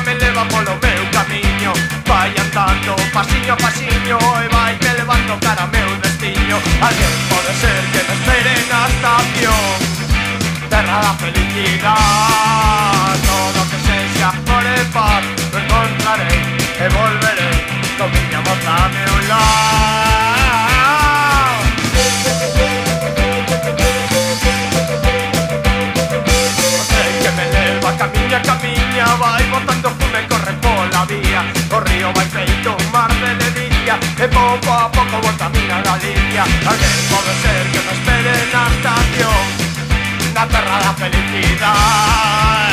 leva polo meu camiño. Vai andando pasiño a pasiño e vai te levando cara a meu destiño. Alguén pode ser que me espere na estación, terra da felicidade. Todo que sexa por e paz lo encontrarei e volverei con miña moza a meu lado. O tren que me leva camiña, camiña, vai botando fume e corre pola vía. O río vai feito un mar de ledicia e pouco a pouco volta a miña Galicia. Alguén pode ser que me espere na estación, na terra da felicidade.